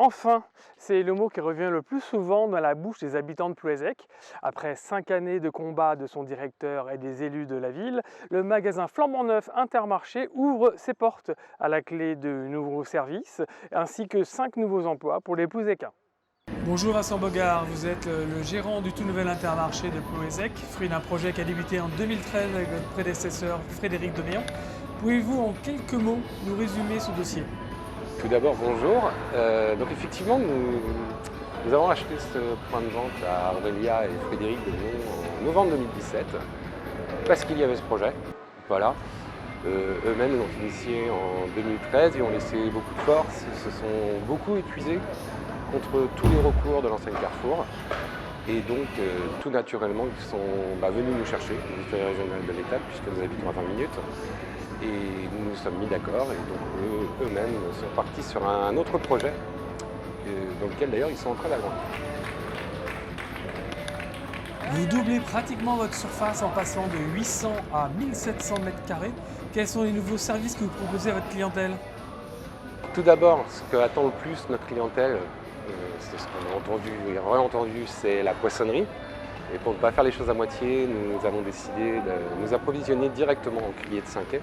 Enfin, c'est le mot qui revient le plus souvent dans la bouche des habitants de Plouézec. Après 5 années de combat de son directeur et des élus de la ville, le magasin flambant neuf Intermarché ouvre ses portes à la clé de nouveaux services ainsi que 5 nouveaux emplois pour les Plouézecains. Bonjour Vincent Bogart, vous êtes le gérant du tout nouvel Intermarché de Plouézec, fruit d'un projet qui a débuté en 2013 avec votre prédécesseur Frédéric Deméan. Pouvez-vous en quelques mots nous résumer ce dossier? Tout d'abord, bonjour. Donc effectivement, nous avons acheté ce point de vente à Aurélia et Frédéric de Lyon en novembre 2017 parce qu'il y avait ce projet. Voilà. Eux-mêmes l'ont initié en 2013 et ont laissé beaucoup de force. Ils se sont beaucoup épuisés contre tous les recours de l'enseigne Carrefour. Et donc, tout naturellement, ils sont venus nous chercher, les autorités régionales de l'État, puisque nous habitons à 20 minutes. Et nous nous sommes mis d'accord et donc eux-mêmes sont partis sur un autre projet dans lequel d'ailleurs ils sont en train d'agrandir. Vous doublez pratiquement votre surface en passant de 800 à 1700 mètres carrés. Quels sont les nouveaux services que vous proposez à votre clientèle? Tout d'abord, ce que attend le plus notre clientèle, c'est ce qu'on a entendu et réentendu, c'est la poissonnerie. Et pour ne pas faire les choses à moitié, nous avons décidé de nous approvisionner directement en criée de Cinquet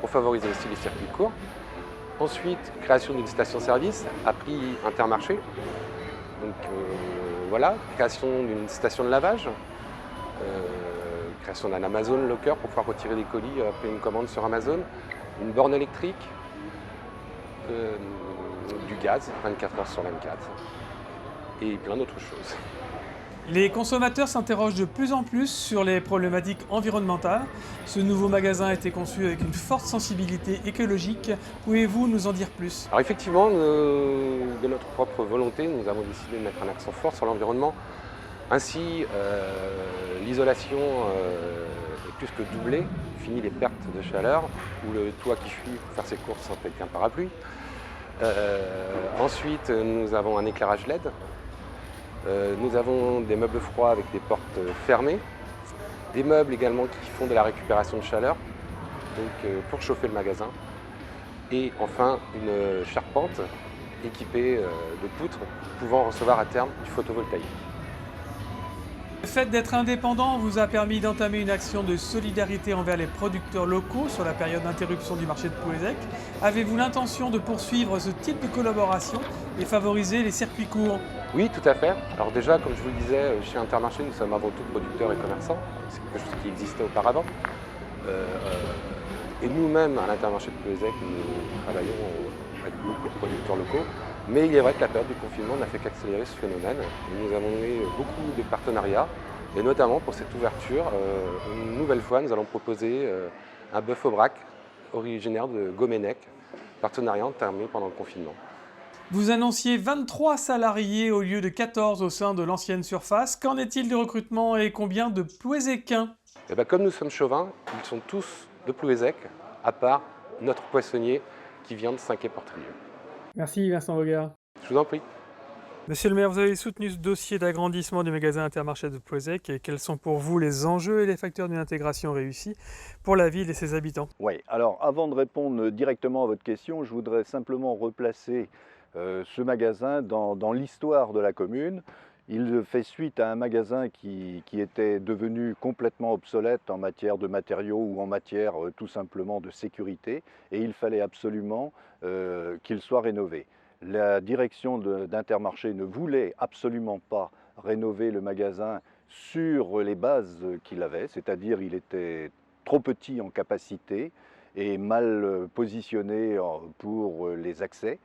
pour favoriser aussi les circuits courts. Ensuite, création d'une station-service à prix Intermarché. Donc voilà, création d'une station de lavage, création d'un Amazon Locker pour pouvoir retirer des colis après une commande sur Amazon, une borne électrique, du gaz 24 heures sur 24 et plein d'autres choses. Les consommateurs s'interrogent de plus en plus sur les problématiques environnementales. Ce nouveau magasin a été conçu avec une forte sensibilité écologique. Pouvez-vous nous en dire plus? Alors effectivement, de notre propre volonté, nous avons décidé de mettre un accent fort sur l'environnement. Ainsi, l'isolation est plus que doublée, fini les pertes de chaleur, ou le toit qui fuit pour faire ses courses avec un parapluie. Ensuite, nous avons un éclairage LED. Nous avons des meubles froids avec des portes fermées, des meubles également qui font de la récupération de chaleur, donc pour chauffer le magasin. Et enfin, une charpente équipée de poutres pouvant recevoir à terme du photovoltaïque. Le fait d'être indépendant vous a permis d'entamer une action de solidarité envers les producteurs locaux sur la période d'interruption du marché de Plouézec. Avez-vous l'intention de poursuivre ce type de collaboration et favoriser les circuits courts? Oui, tout à fait. Alors déjà, comme je vous le disais, chez Intermarché, nous sommes avant tout producteurs et commerçants. C'est quelque chose qui existait auparavant. Et nous-mêmes, à l'Intermarché de Plouézec, nous travaillons avec beaucoup de producteurs locaux. Mais il est vrai que la période du confinement n'a fait qu'accélérer ce phénomène. Et nous avons eu beaucoup de partenariats. Et notamment pour cette ouverture, une nouvelle fois, nous allons proposer un bœuf au brac originaire de Goménec, partenariat entamé pendant le confinement. Vous annonciez 23 salariés au lieu de 14 au sein de l'ancienne surface. Qu'en est-il du recrutement et combien de Plouézécains? Et comme nous sommes chauvins, ils sont tous de Plouézec, à part notre poissonnier qui vient de Cinquet-Portrieux. Merci Vincent Bogart. Je vous en prie. Monsieur le maire, vous avez soutenu ce dossier d'agrandissement du magasin Intermarché de Plouézec et quels sont pour vous les enjeux et les facteurs d'une intégration réussie pour la ville et ses habitants? Oui, alors avant de répondre directement à votre question, je voudrais simplement replacer ce magasin dans l'histoire de la commune. Il fait suite à un magasin qui était devenu complètement obsolète en matière de matériaux ou en matière tout simplement de sécurité et il fallait absolument qu'il soit rénové. La direction d'Intermarché ne voulait absolument pas rénover le magasin sur les bases qu'il avait, c'est-à-dire il était trop petit en capacité et mal positionné pour les accès.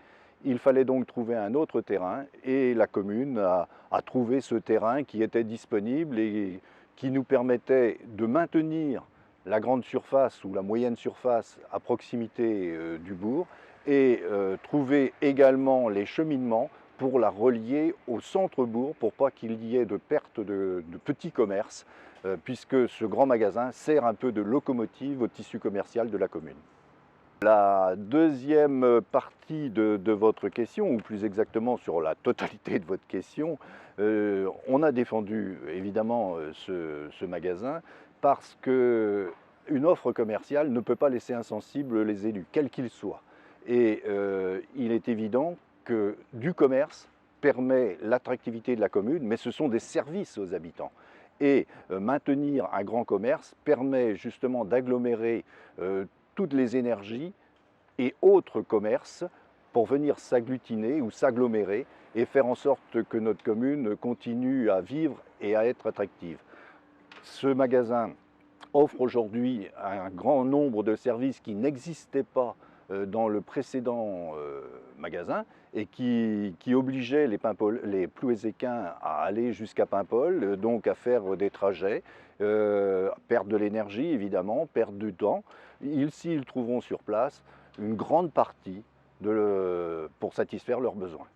Il fallait donc trouver un autre terrain et la commune a trouvé ce terrain qui était disponible et qui nous permettait de maintenir la grande surface ou la moyenne surface à proximité du bourg et trouver également les cheminements pour la relier au centre-bourg pour pas qu'il y ait de perte de petits commerces puisque ce grand magasin sert un peu de locomotive au tissu commercial de la commune. La deuxième partie de votre question, ou plus exactement sur la totalité de votre question, on a défendu évidemment ce magasin parce qu'une offre commerciale ne peut pas laisser insensibles les élus, quels qu'ils soient. Et il est évident que du commerce permet l'attractivité de la commune, mais ce sont des services aux habitants. Et maintenir un grand commerce permet justement d'agglomérer toutes les énergies et autres commerces pour venir s'agglutiner ou s'agglomérer et faire en sorte que notre commune continue à vivre et à être attractive. Ce magasin offre aujourd'hui un grand nombre de services qui n'existaient pas dans le précédent magasin et qui obligeait les Plouézécains à aller jusqu'à Paimpol, donc à faire des trajets, perdre de l'énergie évidemment, perdre du temps. Ici, ils trouveront sur place une grande partie pour satisfaire leurs besoins.